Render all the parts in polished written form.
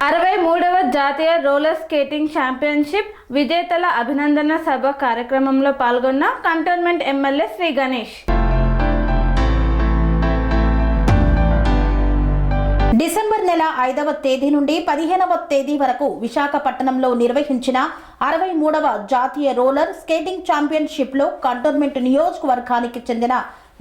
63వ జాతీయ roller skating championship విజేతల అభినందన సభ కార్యక్రమంలో పాల్గొన్న cantonment MLA Shri Ganesh. December నెల 5వ తేదీ నుండి 15వ తేదీ వరకు విశాఖపట్నంలో నిర్వహించిన 63వ జాతీయ రోలర్ స్కేటింగ్ ఛాంపియన్షిప్లో కంటోన్మెంట్ నియోజకవర్గానికి చెందిన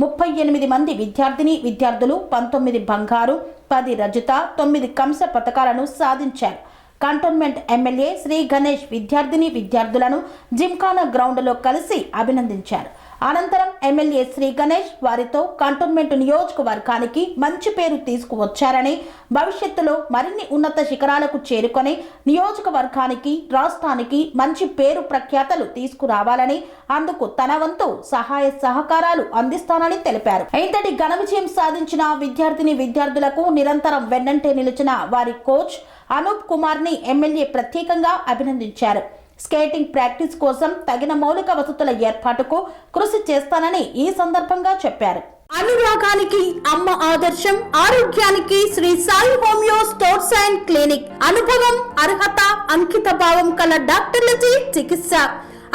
38 మంది విద్యార్థులు 19 బంగారు, 10 రజత, 9 కంస్య పతకాలను సాధించారు. కంటోన్మెంట్ ఎమ్మెల్యే శ్రీ గణేష్ విద్యార్థులను జిమ్ఖానా గ్రౌండ్లో కలిసి అభినందించారు. అనంతరం ఎమ్మెల్యే శ్రీ గణేష్ వారితో కంటోన్మెంట్ నియోజకవర్గానికి మంచి పేరు తీసుకువచ్చారని, భవిష్యత్తులో మరిన్ని ఉన్నత శిఖరాలకు చేరుకొని నియోజకవర్గానికి, రాష్ట్రానికి మంచి పేరు ప్రఖ్యాతలు తీసుకురావాలని, అందుకు తన వంతు సహాయ సహకారాలు అందిస్తానని తెలిపారు. ఇంతటి ఘన విజయం సాధించిన విద్యార్థులకు నిరంతరం వెన్నంటే నిలిచిన వారి కోచ్ అనూప్ కుమార్ ని ఎమ్మెల్యే ప్రత్యేకంగా అభినందించారు. స్కేటింగ్ ప్రాక్టీస్ కోసం తగిన మౌలిక వసతుల ఏర్పాటుకు కృషి చేస్తానని ఈ సందర్భంగా చెప్పారు. అనురాగానికి అమ్మ ఆదర్శం, ఆరోగ్యానికి Shri Sai homeo stores and clinic. అనుభవం, అర్హత, అంకిత భావం కల డాక్టర్లచే చికిత్స.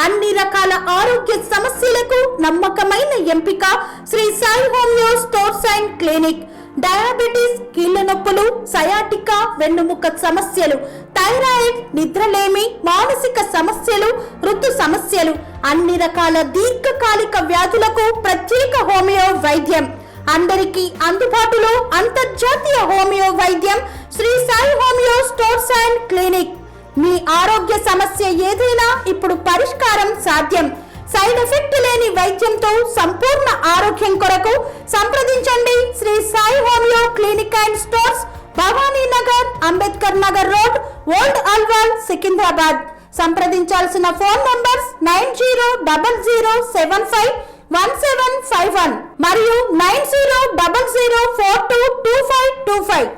అన్ని రకాల ఆరోగ్య సమస్యలకు నమ్మకమైన ఎంపిక Shri Sai homeo stores and clinic. Diabetes, కీళ్ల నొప్పులు, సయాటికా, వెన్నుముక సమస్యలు, థైరాయిడ్, నిద్రలేమి, మానసిక సమస్యలు, ఋతు సమస్యలు, అన్ని రకాల దీర్ఘకాలిక వ్యాధులకు ప్రత్యేక హోమియో వైద్యం. అందరికీ అందుబాటులో అంతర్జాతీయ హోమియో వైద్యం Shri Sai homeo stores and clinic. మీ ఆరోగ్య సమస్య ఏదైనా ఇప్పుడు పరిష్కారం సాధ్యం. సైడ్ ఎఫెక్ట్ లేని వైద్యంతో సంపూర్ణ ఆరోగ్యం కొరకు సంప్రదించండి Shri Sai homeo clinic and stores, Bhavani Nagar, Ambedkar Nagar road, old Alwal, Secunderabad. సంప్రదించాల్సిన ఫోన్ నంబర్స్ 9000751751 మరియు 9000422525.